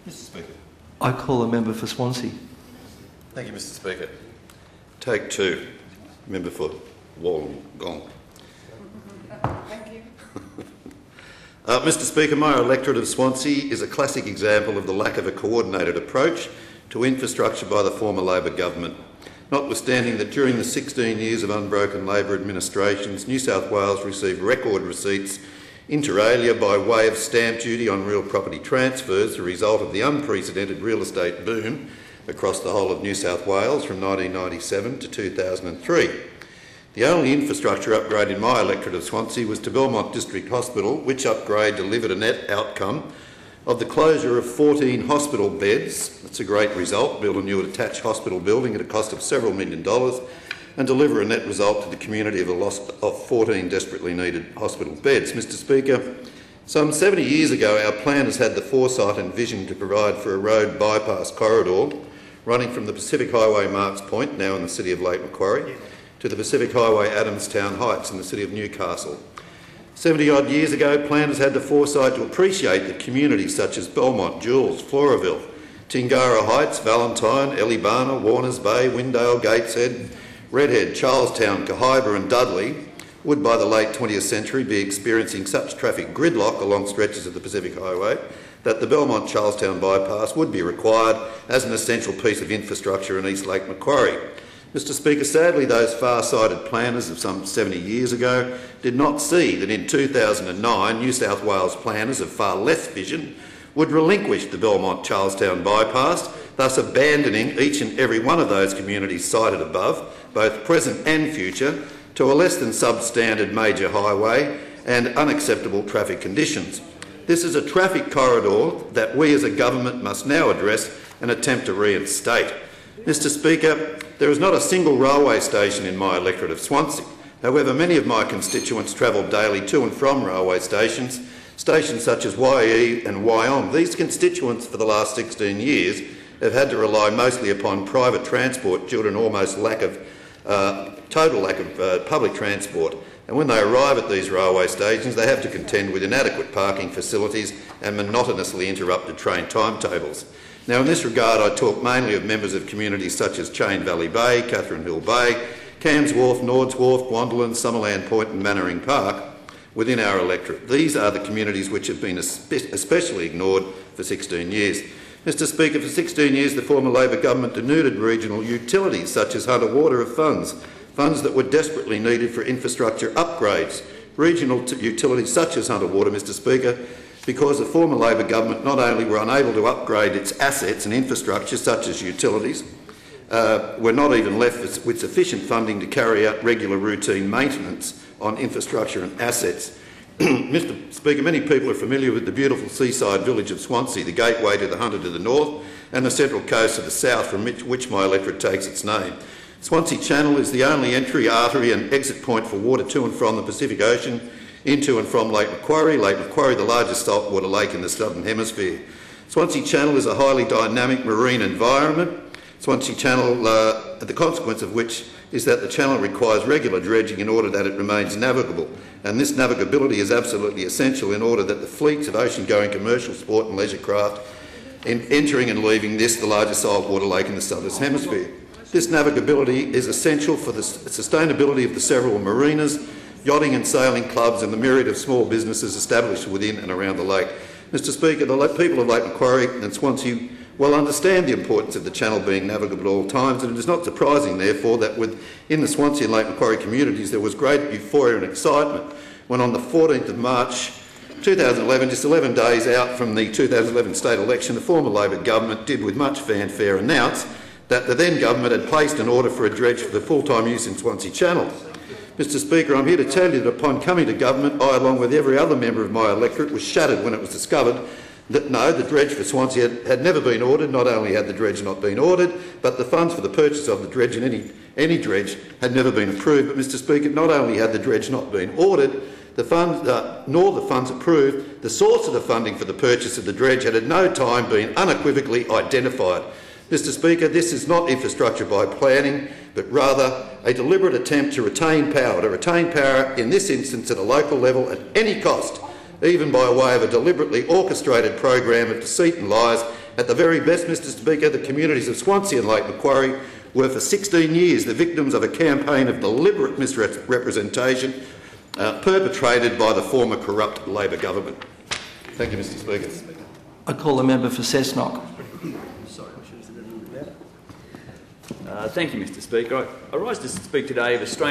Mr Speaker. I call a member for Swansea. Thank you, Mr Speaker. Take two. Member for Wollongong. Thank you. Mr Speaker, my electorate of Swansea is a classic example of the lack of a coordinated approach to infrastructure by the former Labor government. Notwithstanding that during the 16 years of unbroken Labor administrations, New South Wales received record receipts inter alia by way of stamp duty on real property transfers, the result of the unprecedented real estate boom across the whole of New South Wales from 1997 to 2003. The only infrastructure upgrade in my electorate of Swansea was to Belmont District Hospital, which upgrade delivered a net outcome of the closure of 14 hospital beds. That's a great result. Build a new attached hospital building at a cost of several $1 million and deliver a net result to the community of a loss of 14 desperately needed hospital beds. Mr Speaker, some 70 years ago our planners had the foresight and vision to provide for a road bypass corridor running from the Pacific Highway Marks Point, now in the city of Lake Macquarie, to the Pacific Highway Adamstown Heights in the city of Newcastle. 70-odd years ago, planners had the foresight to appreciate that communities such as Belmont, Jules, Floraville, Tingara Heights, Valentine, Eleebana, Warners Bay, Windale, Gateshead, Redhead, Charlestown, Cahiba and Dudley would by the late 20th century be experiencing such traffic gridlock along stretches of the Pacific Highway that the Belmont-Charlestown bypass would be required as an essential piece of infrastructure in East Lake Macquarie. Mr Speaker, sadly those far-sighted planners of some 70 years ago did not see that in 2009 New South Wales planners of far less vision would relinquish the Belmont-Charlestown bypass, thus abandoning each and every one of those communities cited above, both present and future, to a less than substandard major highway and unacceptable traffic conditions. This is a traffic corridor that we as a government must now address and attempt to reinstate. Mr Speaker, there is not a single railway station in my electorate of Swansea. However, many of my constituents travel daily to and from railway stations, stations such as YE and Wyong. These constituents for the last 16 years have had to rely mostly upon private transport due to an almost total lack of public transport. And when they arrive at these railway stations, they have to contend with inadequate parking facilities and monotonously interrupted train timetables. Now, in this regard, I talk mainly of members of communities such as Chain Valley Bay, Catherine Hill Bay, Cairns Wharf, Nords Wharf, Gwandolin, Summerland Point and Mannering Park within our electorate. These are the communities which have been especially ignored for 16 years. Mr Speaker, for 16 years the former Labor government denuded regional utilities such as Hunter Water of funds that were desperately needed for infrastructure upgrades. Regional utilities such as Hunter Water, Mr Speaker, because the former Labor government not only were unable to upgrade its assets and infrastructure such as utilities, were not even left with sufficient funding to carry out regular routine maintenance on infrastructure and assets. Mr Speaker, many people are familiar with the beautiful seaside village of Swansea, the gateway to the Hunter to the north and the central coast to the south from which my electorate takes its name. Swansea Channel is the only entry, artery and exit point for water to and from the Pacific Ocean into and from Lake Macquarie, the largest saltwater lake in the southern hemisphere. Swansea Channel is a highly dynamic marine environment. Swansea Channel, the consequence of which is that the channel requires regular dredging in order that it remains navigable, and this navigability is absolutely essential in order that the fleets of ocean-going commercial sport and leisure craft entering and leaving this, the largest saltwater lake in the southern hemisphere. This navigability is essential for the sustainability of the several marinas, yachting and sailing clubs and the myriad of small businesses established within and around the lake. Mr Speaker, the people of Lake Macquarie and Swansea well understand the importance of the channel being navigable at all times, and it is not surprising, therefore, that within the Swansea and Lake Macquarie communities there was great euphoria and excitement when on the 14th of March 2011, just 11 days out from the 2011 state election, the former Labor government did with much fanfare announce that the then government had placed an order for a dredge for the full-time use in Swansea Channel. Mr Speaker, I'm here to tell you that upon coming to government, I, along with every other member of my electorate, was shattered when it was discovered that no, the dredge for Swansea had never been ordered. Not only had the dredge not been ordered, but the funds for the purchase of the dredge and any dredge had never been approved. But Mr Speaker, not only had the dredge not been ordered, nor the funds approved, the source of the funding for the purchase of the dredge had at no time been unequivocally identified. Mr Speaker, this is not infrastructure by planning, but rather a deliberate attempt to retain power in this instance at a local level at any cost, even by way of a deliberately orchestrated program of deceit and lies. At the very best, Mr Speaker, the communities of Swansea and Lake Macquarie were for 16 years the victims of a campaign of deliberate misrepresentation perpetrated by the former corrupt Labor government. Thank you, Mr Speaker. I call the member for Cessnock. Thank you, Mr Speaker. I rise to speak today of a strange